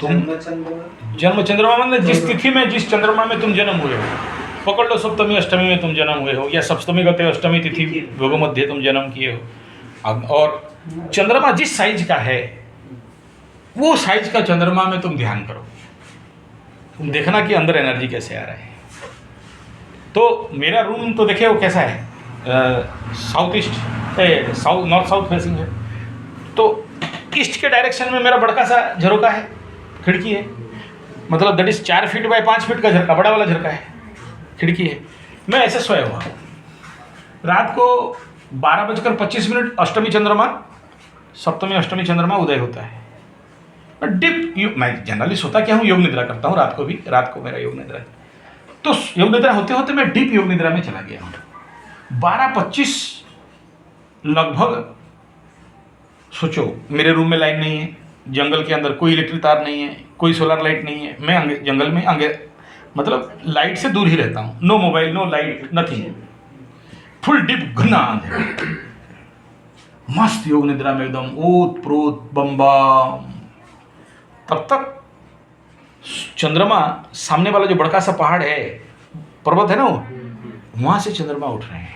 तुम जन्म चंद्रमा मतलब जिस तिथि में जिस चंद्रमा में तुम जन्म हुए हो, पकड़ लो सप्तमी अष्टमी में तुम जन्म हुए हो, या सप्तमी गते अष्टमी तिथि भोग मध्य तुम जन्म किए हो, और चंद्रमा जिस साइज का है वो साइज का चंद्रमा में तुम ध्यान करो, तुम देखना कि अंदर एनर्जी कैसे आ रहा है। तो मेरा रूम तो देखे वो कैसा है, south east south north south facing है, तो ईस्ट के डायरेक्शन में मेरा बड़का सा झरोका है, खिड़की है, मतलब that is 4 feet by 5 feet का झरका, बड़ा वाला झरका है, खिड़की है। मैं ऐसे सोया हुआ, रात को 12:25 अष्टमी चंद्रमा, सप्तमी अष्टमी चंद्रमा उदय होता है। डिप मैं जनरली सोता क्या हूँ, योग निद्रा करता हूँ रात को भी, रात को मेरा योग निद्रा है। तो योग निद्रा होते होते मैं डीप योग निद्रा में चला गया हूँ। 12:25 लगभग, सोचो मेरे रूम में लाइट नहीं है, जंगल के अंदर कोई इलेक्ट्रिक तार नहीं है, कोई सोलर लाइट नहीं है, मैं जंगल में मतलब लाइट से दूर ही रहता हूँ, no mobile no light nothing, full deep घना अंधेरा, मस्त योग निद्रा में एकदम ओत प्रोत बम बम। तब तक चंद्रमा, सामने वाला जो बड़का सा पहाड़ है, पर्वत है ना, वहां से चंद्रमा उठ रहे हैं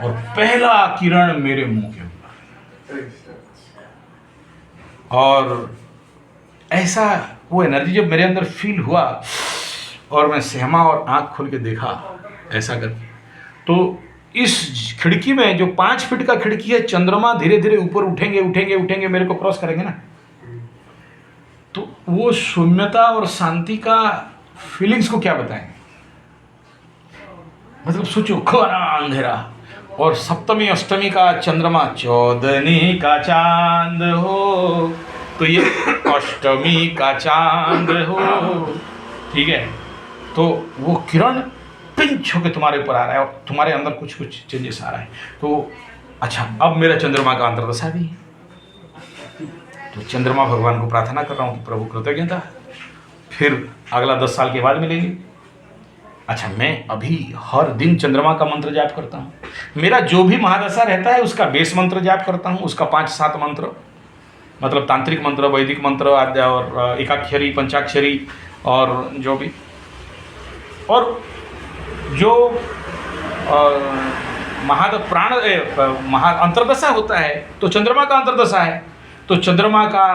और पहला किरण मेरे मुंह के ऊपर, और ऐसा वो एनर्जी जब मेरे अंदर फील हुआ और मैं सहमा और आंख खोल के देखा ऐसा करके, तो इस खिड़की में जो 5 फीट का खिड़की है, चंद्रमा धीरे धीरे ऊपर उठेंगे उठेंगे उठेंगे, मेरे को क्रॉस करेंगे ना, तो वो शून्यता और शांति का फीलिंग्स को क्या बताएं। मतलब सोचो घना अंधेरा और सप्तमी अष्टमी का चंद्रमा, चौदनी का चांद हो तो ये अष्टमी का चांद हो, ठीक है, तो वो किरण पिंच होकर तुम्हारे ऊपर आ रहा है और तुम्हारे अंदर कुछ कुछ चेंजेस आ रहा है। तो अच्छा, अब मेरा चंद्रमा का अंतर्दशा भी है, तो चंद्रमा भगवान को प्रार्थना कर रहा हूँ कि प्रभु कृतज्ञता, फिर अगला 10 साल के बाद मिलेंगे। अच्छा, मैं अभी हर दिन चंद्रमा का मंत्र जाप करता हूँ, मेरा जो भी महादशा रहता है उसका बेस मंत्र जाप करता हूँ, उसका 5-7 मंत्र, मतलब तांत्रिक मंत्र, वैदिक मंत्र आद्य, और एकाक्षरी पंचाक्षरी और जो भी, और जो अंतर्दशा होता है, तो चंद्रमा का अंतर्दशा है, तो चंद्रमा का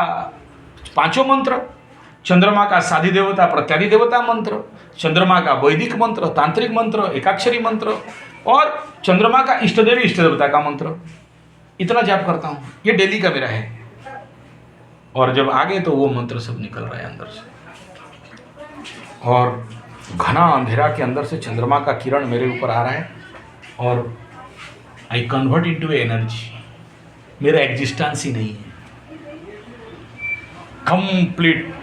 5 मंत्र, चंद्रमा का साधि देवता प्रत्यादि देवता मंत्र, चंद्रमा का वैदिक मंत्र, तांत्रिक मंत्र, एकाक्षरी मंत्र, और चंद्रमा का इष्ट देवी इष्ट देवता का मंत्र, इतना जाप करता हूँ। ये डेली का मेरा है, और जब आगे तो वो मंत्र सब निकल रहा है अंदर से, और घना अंधेरा के अंदर से चंद्रमा का किरण मेरे ऊपर आ रहा है, और आई कन्वर्ट इनटू एनर्जी, मेरा एग्जिस्टेंस ही नहीं है, कंप्लीट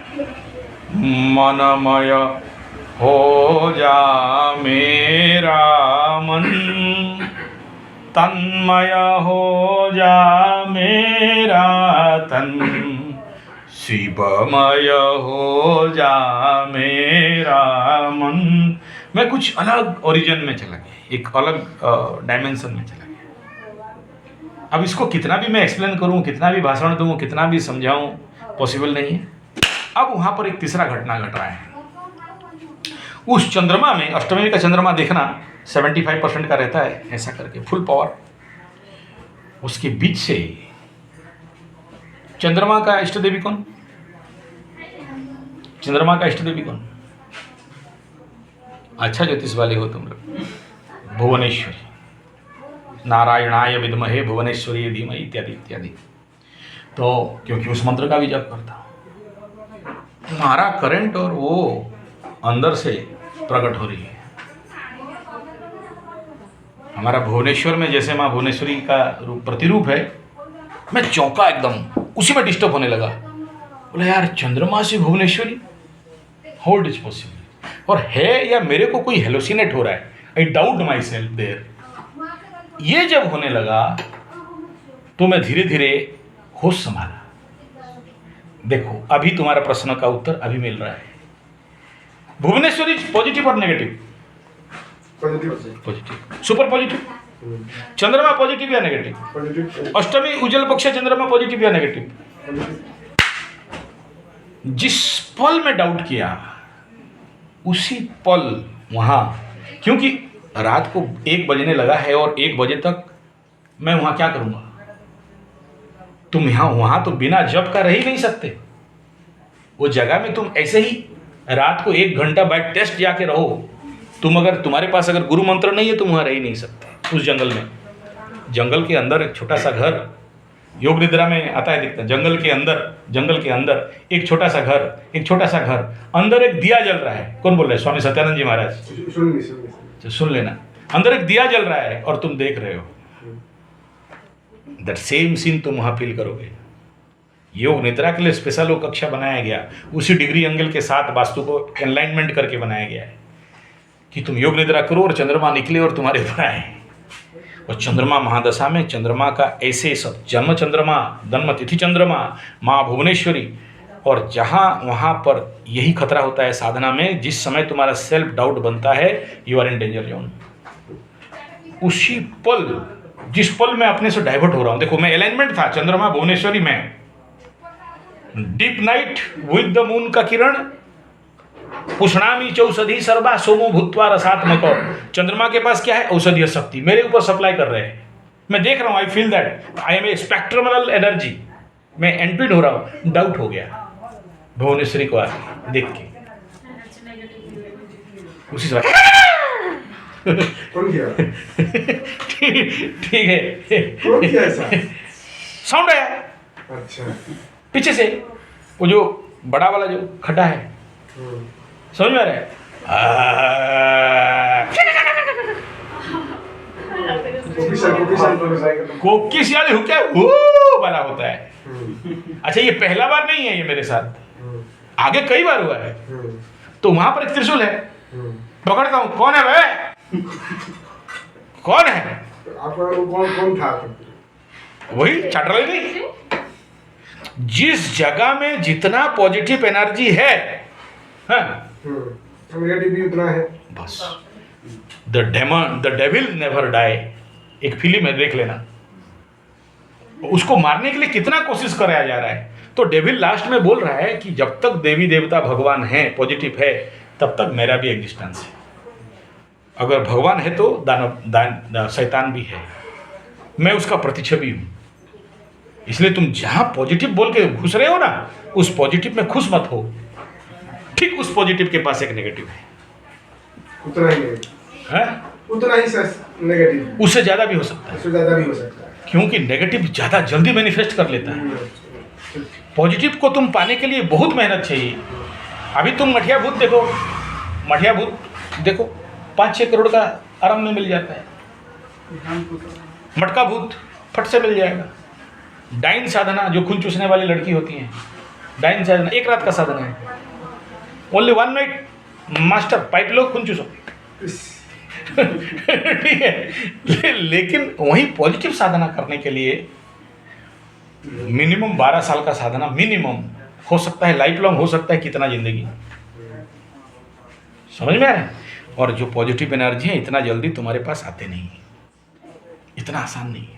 मनमय हो जा मेरा मन, तन्मय हो जा मेरा तन, शिवमय हो जा मेरा मन। मैं कुछ अलग ओरिजिन में चला गया, एक अलग डायमेंशन में चला गया। अब इसको कितना भी मैं एक्सप्लेन करूं, कितना भी भाषण दूं, कितना भी समझाऊं, पॉसिबल नहीं है। अब वहां पर एक तीसरा घटना घट रहा है। उस चंद्रमा में, अष्टमी का चंद्रमा देखना 75% का रहता है, ऐसा करके फुल पावर, उसके बीच से चंद्रमा का इष्ट देवी कौन, चंद्रमा का इष्ट देवी कौन, अच्छा ज्योतिष वाले हो तुम लोग, भुवनेश्वरी, नारायणाय विद्महे भुवनेश्वरी धीमहि इत्यादि इत्यादि। तो क्योंकि उस मंत्र का भी जप करता हूँ, हमारा करंट और वो अंदर से प्रकट हो रही है। हमारा भुवनेश्वर में जैसे माँ भुवनेश्वरी का रूप प्रतिरूप है, मैं चौंका एकदम, उसी में डिस्टर्ब होने लगा, बोला यार चंद्रमा से Bhuvaneshwari, how it is possible, और है या मेरे को कोई हेलोसिनेट हो रहा है, I doubt myself there. ये जब होने लगा तो मैं धीरे धीरे होश संभाला। देखो अभी तुम्हारा प्रश्न का उत्तर अभी मिल रहा है। भुवनेश्वरी पॉजिटिव और नेगेटिव? Positive, super positive. चंद्रमा पॉजिटिव या नेगेटिव? अष्टमी उज्जवल पक्ष चंद्रमा पॉजिटिव या नेगेटिव? जिस पल में डाउट किया उसी पल वहाँ, क्योंकि रात को 1 बजने लगा है और 1 बजे तक मैं वहाँ क्या करूँगा? तुम यहाँ वहाँ तो बिना जप का रह ही नहीं सकते। वो जगह में तुम ऐसे ही रात को 1 घंटा बाय टेस्ट जाके रहो, तुम अगर तुम्हारे पास अगर गुरु मंत्र नहीं है तुम वहाँ रह ही नहीं सकते उस जंगल में। जंगल के अंदर एक छोटा सा घर, योग निद्रा में आता है दिखता है, जंगल के अंदर एक छोटा सा घर, अंदर एक दिया जल रहा है। कौन बोल रहा है? स्वामी सत्यानंद जी महाराज। सुन लेना, अंदर एक दिया जल रहा है और तुम देख रहे हो। दैट सेम सीन तुम वहाँ फील करोगे। योग निद्रा के लिए स्पेशल वो कक्षा बनाया गया, उसी डिग्री एंगल के साथ वास्तु को एनलाइनमेंट करके बनाया गया है कि तुम योग निद्रा करो और चंद्रमा निकले और तुम्हारे ऊपर आए। और चंद्रमा महादशा में चंद्रमा का ऐसे सब जन्म चंद्रमा, जन्म तिथि चंद्रमा, माँ भुवनेश्वरी, और जहाँ वहाँ पर यही खतरा होता है साधना में, जिस समय तुम्हारा सेल्फ डाउट बनता है you are in danger zone. उसी पल, जिस पल मैं अपने से डाइवर्ट हो रहा हूँ, देखो मैं अलाइनमेंट था चंद्रमा भुवनेश्वरी में, deep night with the moon का किरण, पुष्णामी चौषधि सर्वा सोमो भूत्वा रसात्मक। चंद्रमा के पास क्या है? औषधीय शक्ति मेरे ऊपर सप्लाई कर रहे हैं। मैं देख रहा हूँ, I feel that I am a spectral energy. मैं एंट्रीड हो रहा हूँ, डाउट हो गया भुवनेश्वरी को आके देख के। उसी समय ठीक है, साउंड आया अच्छा पीछे से, वो जो बड़ा वाला जो खड्डा है, समझ में आ रहा है? कोकिशियाली हुक्का वाला होता है। अच्छा, ये पहला बार नहीं है ये मेरे साथ, आगे कई बार हुआ है। तो वहां पर एक त्रिशूल है, पकड़ता हूं, कौन है भाई? कौन है? कौन था? वही चटरल नहीं। जिस जगह में जितना पॉजिटिव एनर्जी है, नेगेटिव भी उतना है बस। द डेविल नेवर डाई, एक फिल्म है, देख लेना। उसको मारने के लिए कितना कोशिश कराया जा रहा है। तो डेविल लास्ट में बोल रहा है कि जब तक देवी देवता भगवान है, पॉजिटिव है, तब तक मेरा भी एग्जिस्टेंस है। अगर भगवान है तो शैतान भी है, मैं उसका प्रतिच्छवि हूँ। इसलिए तुम जहाँ पॉजिटिव बोल के घुस रहे हो ना, उस पॉजिटिव में खुश मत हो। ठीक उस पॉजिटिव के पास एक नेगेटिव है, उतना ही है, उतना ही नेगेटिव, उससे ज़्यादा भी हो सकता है, उससे ज़्यादा भी हो सकता है, क्योंकि नेगेटिव ज़्यादा जल्दी मैनिफेस्ट कर लेता है। पॉजिटिव को तुम पाने के लिए बहुत मेहनत चाहिए। अभी तुम मठिया भूत देखो, 5-6 करोड़ का आराम में मिल जाता है। मटका भूत फट से मिल जाएगा। डाइन साधना, जो खून चूसने वाली लड़की होती हैं, डाइन साधना 1 रात का साधना है। ओनली 1 नाइट, मास्टर पाइप लो, खून चूसो। ठीक है, लेकिन वही पॉजिटिव साधना करने के लिए मिनिमम 12 साल का साधना मिनिमम हो सकता है, लाइफ लॉन्ग हो सकता है, कितना जिंदगी। समझ में आ रहा है? और जो पॉजिटिव एनर्जी है इतना जल्दी तुम्हारे पास आते नहीं है, इतना आसान नहीं है।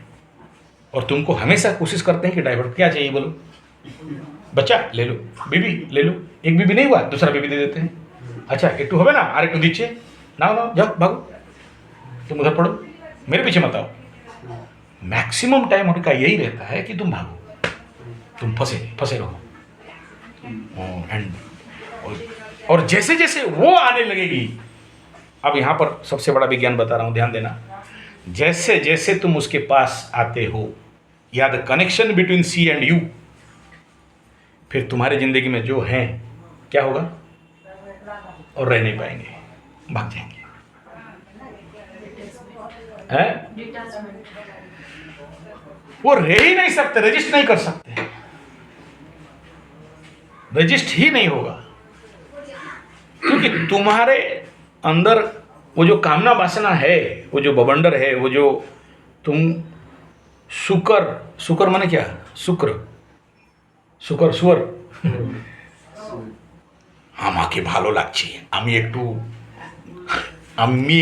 और तुमको हमेशा कोशिश करते हैं कि डाइवर्ट, क्या चाहिए बोलो, बच्चा ले लो, बीबी ले लो, एक बीबी नहीं हुआ दूसरा बीबी दे देते हैं। अच्छा एक हो ना, और एक दीजिए ना, जाओ भागो, तुम उधर पढ़ो, मेरे पीछे मत आओ। मैक्सिमम टाइम उनका यही रहता है कि तुम भागो, तुम फंसे रहो। और जैसे जैसे वो आने लगेगी, अब यहाँ पर सबसे बड़ा विज्ञान बता रहा हूँ, ध्यान देना। जैसे जैसे तुम उसके पास आते हो, या the connection between C and you, फिर तुम्हारी जिंदगी में जो है क्या होगा, और रह नहीं पाएंगे, भाग जाएंगे। वो रह ही नहीं सकते, रजिस्ट नहीं कर सकते, रजिस्ट ही नहीं होगा, क्योंकि तुम्हारे अंदर वो जो कामना वासना है, वो जो बवंडर है, वो जो तुम शुकर माने क्या, सुअर আমাকে ভালো লাগছে, আমি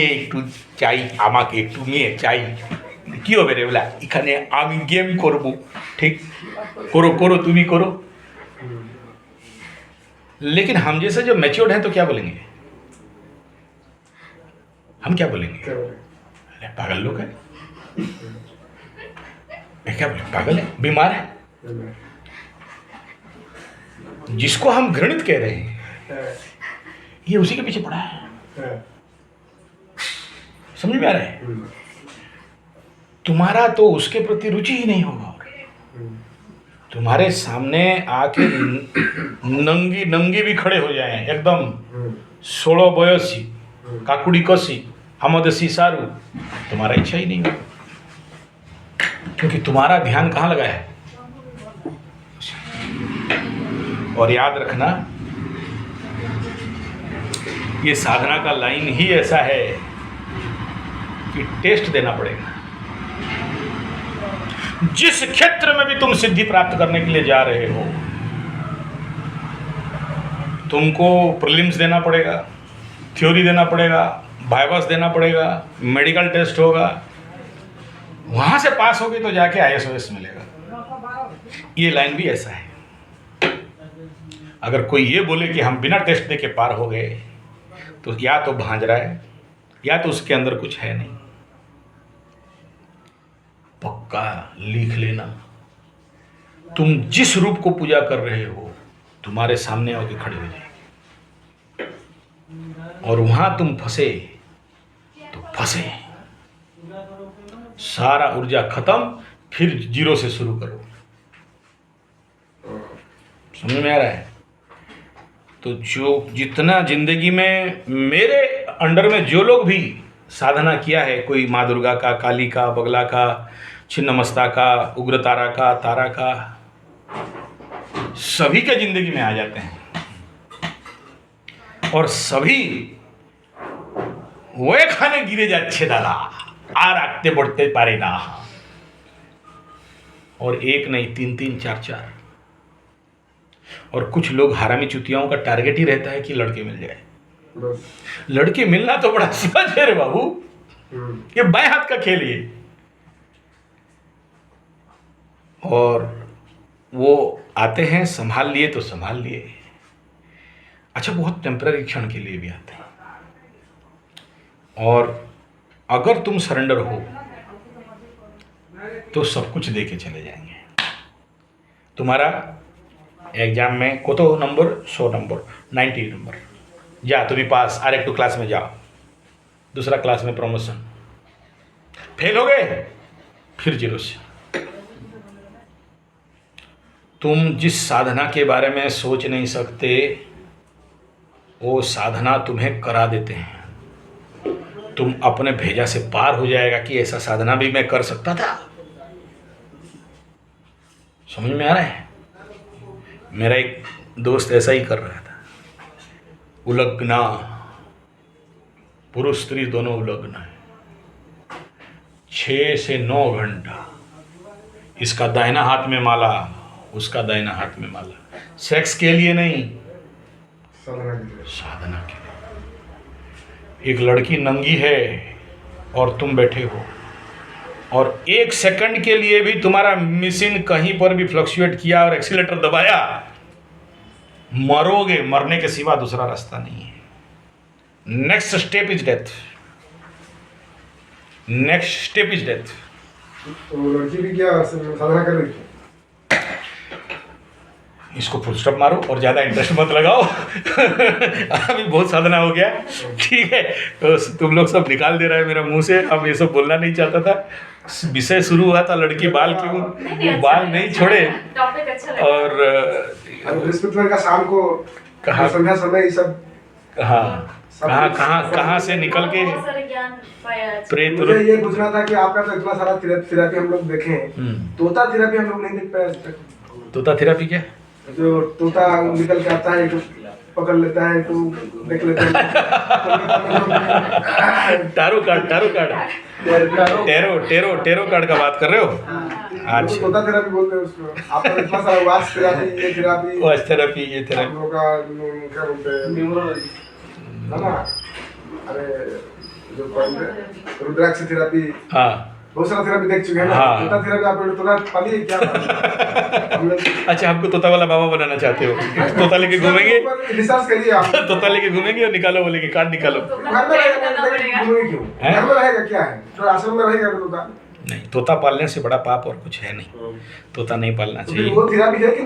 একটু চাই, আমাকে একটু মেয়ে চাই। কি হবে রে বলা, এখানে আমি গেম করব, ঠিক করো তুমি করো। लेकिन हम जैसे जो मैच्योर्ड हैं तो क्या बोलेंगे? हम क्या बोलेंगे? क्या बोले? अरे पागल लोग है, क्या बोले? पागल है, बीमार है। जिसको हम घृणित कह रहे हैं ये उसी के पीछे पड़ा है। समझ में आ रहा है? तुम्हारा तो उसके प्रति रुचि ही नहीं होगा। तुम्हारे सामने आके नंगी नंगी भी खड़े हो जाए एकदम 16 बयसी काकुड़ी कसी हमदसी सारू, तुम्हारा इच्छा ही नहीं होगा, क्योंकि तुम्हारा ध्यान कहाँ लगा है। और याद रखना, ये साधना का लाइन ही ऐसा है कि टेस्ट देना पड़ेगा। जिस क्षेत्र में भी तुम सिद्धि प्राप्त करने के लिए जा रहे हो, तुमको प्रीलिम्स देना पड़ेगा, थ्योरी देना पड़ेगा, वाइवास देना पड़ेगा, मेडिकल टेस्ट होगा, वहां से पास होगे तो जाके IAS मिलेगा। ये लाइन भी ऐसा है। अगर कोई ये बोले कि हम बिना टेस्ट दे के पार हो गए, तो या तो भांज रहा है या तो उसके अंदर कुछ है नहीं। पक्का लिख लेना, तुम जिस रूप को पूजा कर रहे हो तुम्हारे सामने आके खड़े हो जाएंगे, और वहां तुम फंसे तो फंसे, सारा ऊर्जा खत्म, फिर जीरो से शुरू करो। समझ में आ रहा है? तो जो जितना जिंदगी में मेरे अंडर में जो लोग भी साधना किया है, कोई माँ दुर्गा का, काली का, बगला का, छिन्नमस्ता का, उग्रतारा का, तारा का, सभी के जिंदगी में आ जाते हैं और सभी वे खाने गिरे जाच्छे दादा आ रखते बढ़ते पारे ना। और एक नहीं, 3-3, 4-4। और कुछ लोग हरामी चुतियाओं का टारगेट ही रहता है कि लड़के मिल जाए। लड़के मिलना तो बड़ा सहज है रे बाबू, ये बाएं हाथ का खेल है। और वो आते हैं, संभाल लिए तो संभाल लिए, अच्छा बहुत टेम्पररी क्षण के लिए भी आते हैं। और अगर तुम सरेंडर हो तो सब कुछ दे के चले जाएंगे। तुम्हारा एग्जाम में को तो नंबर 100 नंबर 90 नंबर, जा तो भी पास, RF2 क्लास में जाओ, दूसरा क्लास में प्रमोशन, फेल हो गए फिर 0 से। तुम जिस साधना के बारे में सोच नहीं सकते वो साधना तुम्हें करा देते हैं। तुम अपने भेजा से पार हो जाएगा कि ऐसा साधना भी मैं कर सकता था। समझ में आ रहा है? मेरा एक दोस्त ऐसा ही कर रहा था, उलग्ना, पुरुष स्त्री दोनों उलग्न है, 6 से 9 घंटा, इसका दाहिना हाथ में माला, उसका दाहिना हाथ में माला, सेक्स के लिए नहीं, साधना के लिए। एक लड़की नंगी है और तुम बैठे हो, और 1 सेकंड के लिए भी तुम्हारा मशीन कहीं पर भी फ्लक्चुएट किया और एक्सीलेटर दबाया, मरोगे। मरने के सिवा दूसरा रास्ता नहीं है। Next step is death, next step is death. तो लड़की भी क्या साधना कर रही थी? इसको फुल स्टॉप मारो और ज़्यादा इंटरेस्ट मत लगाओ। अभी बहुत साधना हो गया, ठीक है? तो तुम लोग सब निकाल दे रहा है मेरा मुंह से। अब ये सब बोलना नहीं चाहता था। विषय शुरू हुआ था लड़की बाल क्यों, बाल नहीं छोड़े। और बृहस्पतिवार का शाम को कहा संध्या समय ये सब कहाँ से निकल के प्रेत। मुझे ये पूछना था कि आपका तो इतना सारा थेरेपी हम लोग देखे हैं, तोता थेरेपी हम लोग नहीं देख पाए आज तक। तोता थेरेपी क्या? जो तोता निकल के आता है, तो पकड़ लेता है, तो देख लेता है। टारो कार्ड टेरो कार्ड का बात कर रहे हो? अच्छा, तोता थेरेपी बोलते हैं उसको। आपका इतना सारा वाच थेरेपी, ये थेरेपी, वाच थेरेपी, ये थेरेपी, हम लोग का क्या बोलते हैं, न्यूमरोलॉजी, है ना? अरे जो रुद्राक्ष थेरेपी, हाँ, बहुत सारा थेरेपी देख चुके हैं ना। हाँ। तोता थेरेपी आप लोग तोता पालिए क्या हम लोग अच्छा, आपको तोता वाला बाबा बनाना चाहते हो? तोता लेके घूमेंगे, रिसर्च करिए आप। तोता लेके घूमेंगे और निकालो, बोलेंगे कार्ड निकालो। घर में रहेगा घूमेंगे क्यों? हैं? घर में रहेगा क्या है? तो आश्रम में रहेगा तो तोता। नहीं, तोता पालने से बड़ा पाप और कुछ है नहीं, तोता नहीं पालना तो फिर चाहिए। वो थेरेपी है कि